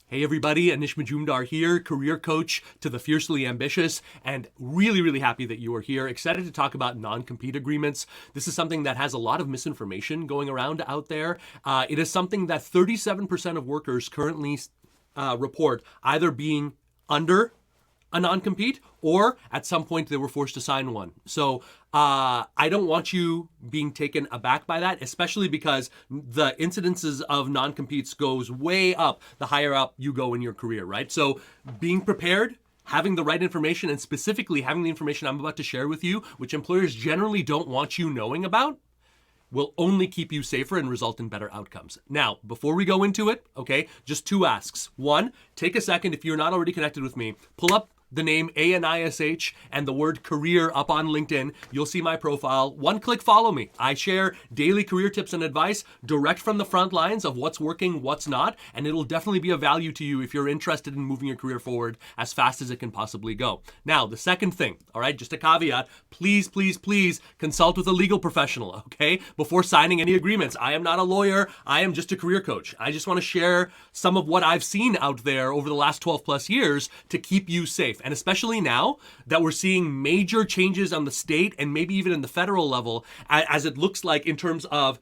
Hey everybody, Anish Majumdar here, career coach to the fiercely ambitious, and really happy that you are here. Excited to talk about non-compete agreements. This is something that has a lot of misinformation going around out there. It is something that 37% of workers currently report either being under a non-compete or at some point they were forced to sign one. So I don't want you being taken aback by that, especially because the incidences of non-competes goes way up the higher up you go in your career, right? So being prepared, having the right information, and specifically having the information I'm about to share with you, which employers generally don't want you knowing about, will only keep you safer and result in better outcomes. Now, before we go into it, okay, just two asks. One, take a second, if you're not already connected with me, pull up the name ANISH and the word career up on LinkedIn. You'll see my profile. One click follow me. I share daily career tips and advice direct from the front lines of what's working, what's not, and it'll definitely be of value to you if you're interested in moving your career forward as fast as it can possibly go. Now, the second thing, all right, just a caveat, please consult with a legal professional, okay, before signing any agreements. I am not a lawyer. I am just a career coach. I just want to share some of what I've seen out there over the last 12 plus years to keep you safe. And especially now that we're seeing major changes on the state and maybe even in the federal level, as it looks like in terms of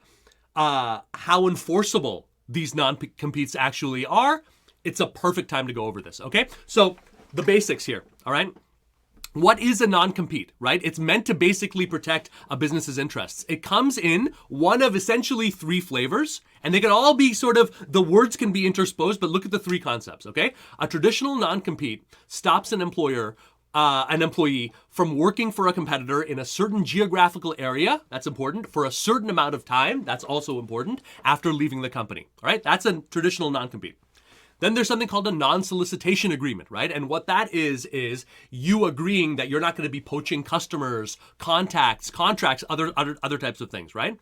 how enforceable these non-competes actually are, it's a perfect time to go over this, okay? So the basics here, all right? What is a non-compete, right? It's meant to basically protect a business's interests. It comes in one of essentially three flavors, and they can all be sort of, the words can be intersposed, but look at the three concepts, okay? A traditional non-compete stops an employee from working for a competitor in a certain geographical area, that's important, for a certain amount of time, that's also important, after leaving the company, all right? That's a traditional non-compete. Then there's something called a non-solicitation agreement, right? And what that is you agreeing that you're not going to be poaching customers, contacts, contracts, other types of things, right?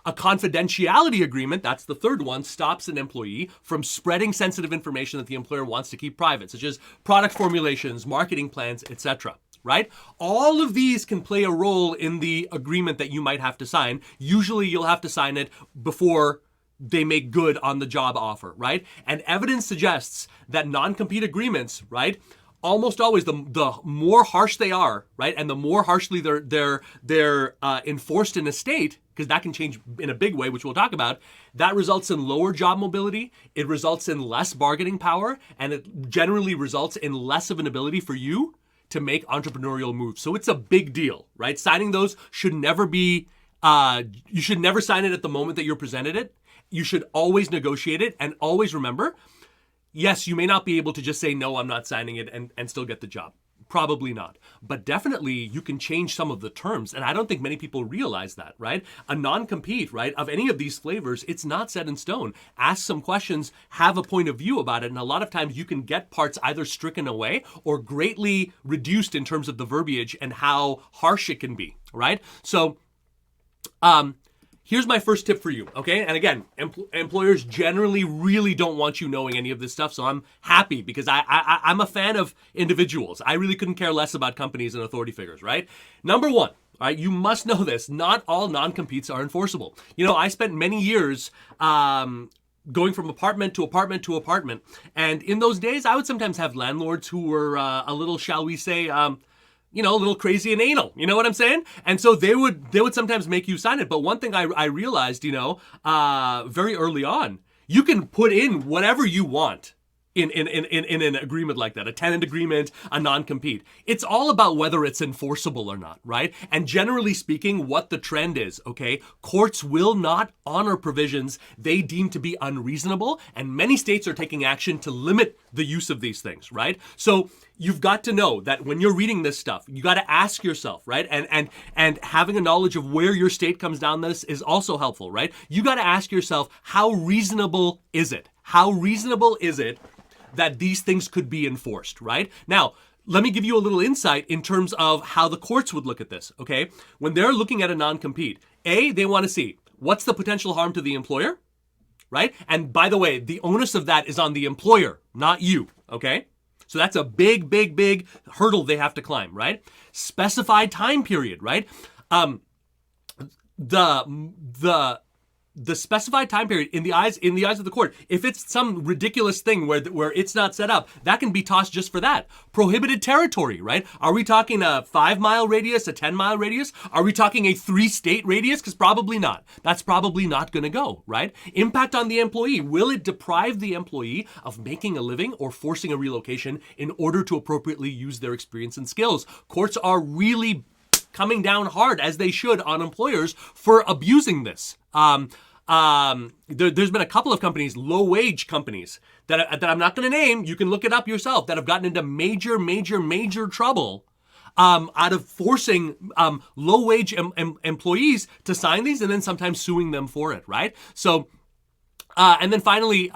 A confidentiality agreement, that's the third one, stops an employee from spreading sensitive information that the employer wants to keep private, such as product formulations, marketing plans, etc. Right? All of these can play a role in the agreement that you might have to sign. Usually you'll have to sign it before they make good on the job offer, right? And evidence suggests that non-compete agreements, right, almost always the more harsh they are, right, and the more harshly they're enforced in a state, because that can change in a big way, which we'll talk about, that results in lower job mobility, it results in less bargaining power, and it generally results in less of an ability for you to make entrepreneurial moves. So it's a big deal, right? Signing those should never be, you should never sign it at the moment that you're presented it. You should always negotiate it, and always remember, yes, you may not be able to just say, no, I'm not signing it and still get the job. Probably not. But definitely you can change some of the terms. And I don't think many people realize that, right? A non-compete, right, of any of these flavors, it's not set in stone. Ask some questions, have a point of view about it. And a lot of times you can get parts either stricken away or greatly reduced in terms of the verbiage and how harsh it can be, right? So, here's my first tip for you, okay? And again, employers generally really don't want you knowing any of this stuff, so I'm happy because I'm a fan of individuals. I really couldn't care less about companies and authority figures, right? Number one, all right, you must know this. Not all non-competes are enforceable. You know, I spent many years going from apartment to apartment to apartment, and in those days, I would sometimes have landlords who were a little, shall we say, a little crazy and anal, you know what I'm saying? And so they would sometimes make you sign it. But one thing I realized, very early on, you can put in whatever you want in an agreement like that, a tenant agreement, a non-compete. It's all about whether it's enforceable or not, right? And generally speaking, what the trend is, okay? Courts will not honor provisions they deem to be unreasonable, and many states are taking action to limit the use of these things, right? So you've got to know that when you're reading this stuff, you got to ask yourself, right? And having a knowledge of where your state comes down this is also helpful, right? You got to ask yourself, how reasonable is it? How reasonable is it that these things could be enforced, right? Now, let me give you a little insight in terms of how the courts would look at this, okay? When they're looking at a non-compete, they want to see what's the potential harm to the employer, right? And by the way, the onus of that is on the employer, not you, okay? So that's a big hurdle they have to climb, right? Specified time period, right? The the specified time period in the eyes of the court, if it's some ridiculous thing where it's not set up, that can be tossed just for that. Prohibited territory, right? Are we talking a 5-mile radius, a 10-mile radius? Are we talking a 3-state radius? Because probably not. That's probably not going to go, right? Impact on the employee. Will it deprive the employee of making a living or forcing a relocation in order to appropriately use their experience and skills? Courts are really coming down hard, as they should, on employers for abusing this. There's been a couple of companies, low-wage companies, that I'm not going to name. You can look it up yourself, that have gotten into major trouble out of forcing low-wage employees to sign these and then sometimes suing them for it, right? So, and then finally,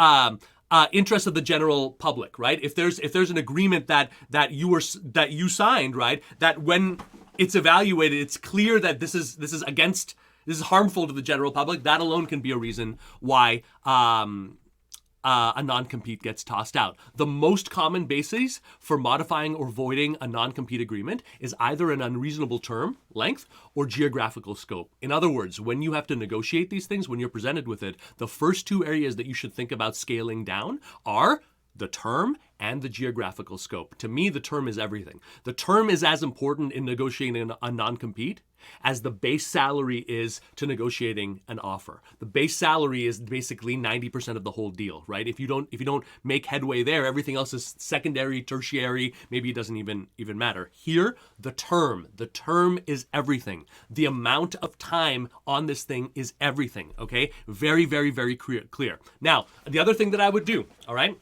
interest of the general public, right? If there's an agreement that you signed, right, that when it's evaluated, it's clear that this is harmful to the general public, that alone can be a reason why a non-compete gets tossed out. The most common basis for modifying or voiding a non-compete agreement is either an unreasonable term, length, or geographical scope. In other words, when you have to negotiate these things, when you're presented with it, the first two areas that you should think about scaling down are the term and the geographical scope. To me, the term is everything. The term is as important in negotiating a non-compete as the base salary is to negotiating an offer. The base salary is basically 90% of the whole deal, right? If you don't make headway there, everything else is secondary, tertiary, maybe it doesn't even matter. Here, the term is everything. The amount of time on this thing is everything, okay? Very, very, very clear. Now, the other thing that I would do, all right?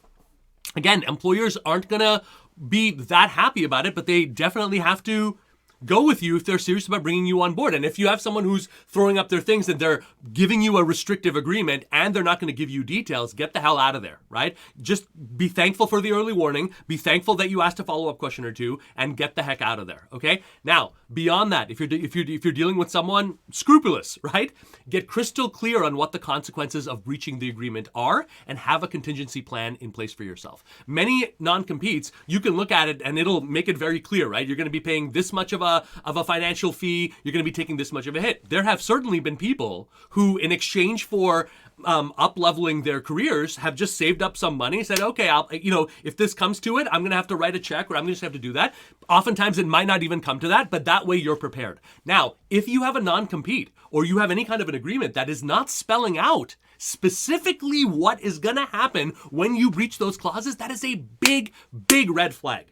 Again, employers aren't going to be that happy about it, but they definitely have to go with you if they're serious about bringing you on board. And if you have someone who's throwing up their things and they're giving you a restrictive agreement and they're not going to give you details, get the hell out of there, right? Just be thankful for the early warning. Be thankful that you asked a follow-up question or two and get the heck out of there, okay? Now, beyond that, if you're dealing with someone scrupulous, right? Get crystal clear on what the consequences of breaching the agreement are and have a contingency plan in place for yourself. Many non-competes, you can look at it and it'll make it very clear, right? You're going to be paying this much of a financial fee. You're going to be taking this much of a hit. There have certainly been people who, in exchange for up-leveling their careers, have just saved up some money, said, okay, if this comes to it, I'm going to have to write a check or I'm going to just have to do that. Oftentimes it might not even come to that, but that way you're prepared. Now, if you have a non-compete or you have any kind of an agreement that is not spelling out specifically what is going to happen when you breach those clauses, that is a big, big red flag.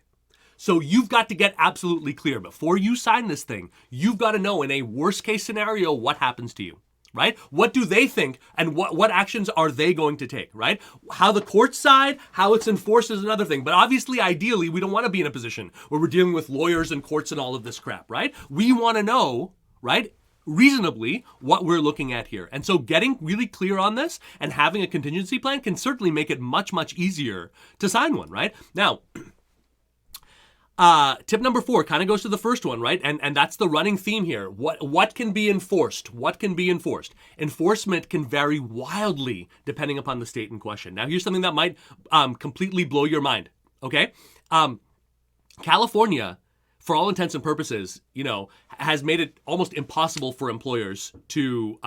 So you've got to get absolutely clear. Before you sign this thing, you've got to know in a worst case scenario what happens to you, right? What do they think and what actions are they going to take, right? How the courts side, how it's enforced is another thing. But obviously, ideally, we don't want to be in a position where we're dealing with lawyers and courts and all of this crap, right? We want to know, right, reasonably what we're looking at here. And so getting really clear on this and having a contingency plan can certainly make it much, much easier to sign one, right? Now, tip number 4 kind of goes to the first one, right? And that's the running theme here. What can be enforced? What can be enforced? Enforcement can vary wildly depending upon the state in question. Now, here's something that might completely blow your mind, okay? California, for all intents and purposes, has made it almost impossible for employers to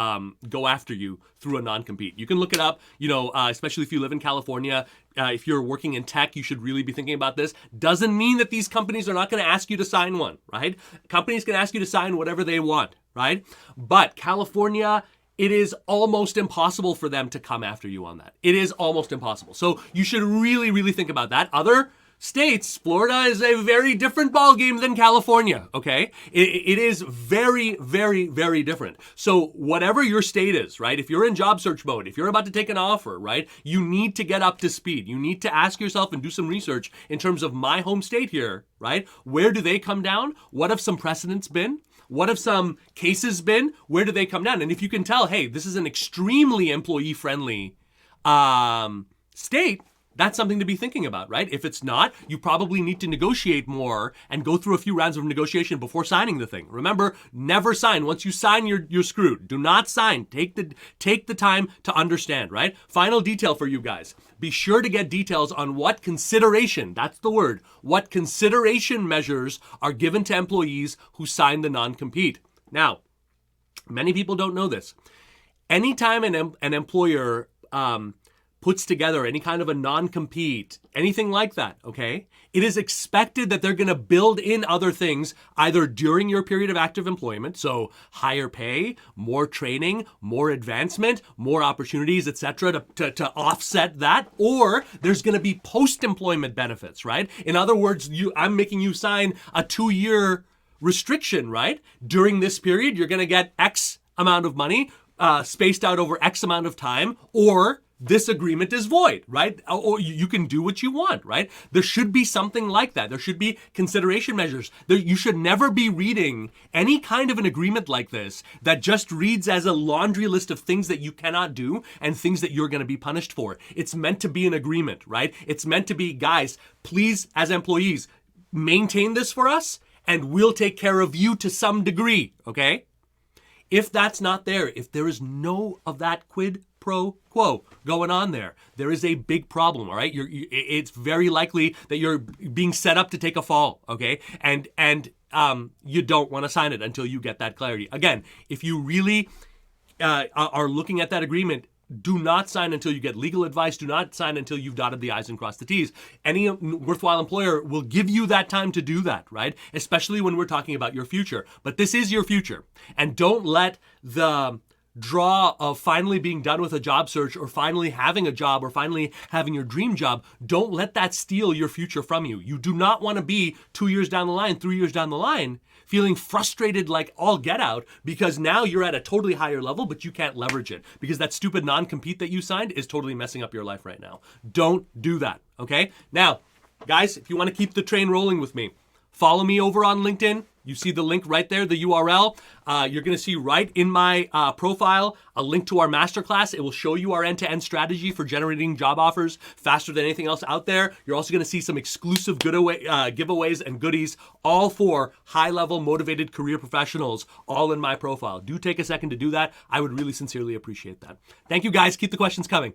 go after you through a non-compete. You can look it up, especially if you live in California. If you're working in tech, you should really be thinking about this. Doesn't mean that these companies are not going to ask you to sign one, right? Companies can ask you to sign whatever they want, right? But California, it is almost impossible for them to come after you on that. It is almost impossible. So you should really, really think about that. Other states, Florida is a very different ballgame than California, okay? It is very, very, very different. So whatever your state is, right? If you're in job search mode, if you're about to take an offer, right? You need to get up to speed. You need to ask yourself and do some research in terms of my home state here, right? Where do they come down? What have some precedents been? What have some cases been? Where do they come down? And if you can tell, hey, this is an extremely employee-friendly state, that's something to be thinking about, right? If it's not, you probably need to negotiate more and go through a few rounds of negotiation before signing the thing. Remember, never sign. Once you sign, you're screwed. Do not sign. Take the time to understand, right? Final detail for you guys. Be sure to get details on what consideration, that's the word, what consideration measures are given to employees who sign the non-compete. Now, many people don't know this. Anytime an employer puts together any kind of a non-compete, anything like that, okay, it is expected that they're going to build in other things either during your period of active employment, so higher pay, more training, more advancement, more opportunities, etc., to offset that, or there's going to be post-employment benefits, right? In other words, I'm making you sign a 2-year restriction, right? During this period, you're going to get X amount of money spaced out over X amount of time, or this agreement is void, right? Or you can do what you want, right? There should be something like that. There should be consideration measures. You should never be reading any kind of an agreement like this that just reads as a laundry list of things that you cannot do and things that you're going to be punished for. It's meant to be an agreement, right? It's meant to be, guys, please, as employees, maintain this for us and we'll take care of you to some degree, okay? If that's not there, if there is no of that quid pro quo going on there is a big problem, all right? It's very likely that you're being set up to take a fall, okay? And you don't want to sign it until you get that clarity. Again, if you really are looking at that agreement, do not sign until you get legal advice. Do not sign until you've dotted the I's and crossed the T's. Any worthwhile employer will give you that time to do that, right? Especially when we're talking about your future. But this is your future. And don't let the draw of finally being done with a job search or finally having a job or finally having your dream job, don't let that steal your future from you. You do not want to be 2 years down the line, 3 years down the line, feeling frustrated like all get out because now you're at a totally higher level, but you can't leverage it because that stupid non-compete that you signed is totally messing up your life right now. Don't do that, okay? Now, guys, if you want to keep the train rolling with me, follow me over on LinkedIn. You see the link right there, the URL. You're going to see right in my profile a link to our masterclass. It will show you our end-to-end strategy for generating job offers faster than anything else out there. You're also going to see some exclusive giveaways and goodies, all for high-level motivated career professionals, all in my profile. Do take a second to do that. I would really sincerely appreciate that. Thank you, guys. Keep the questions coming.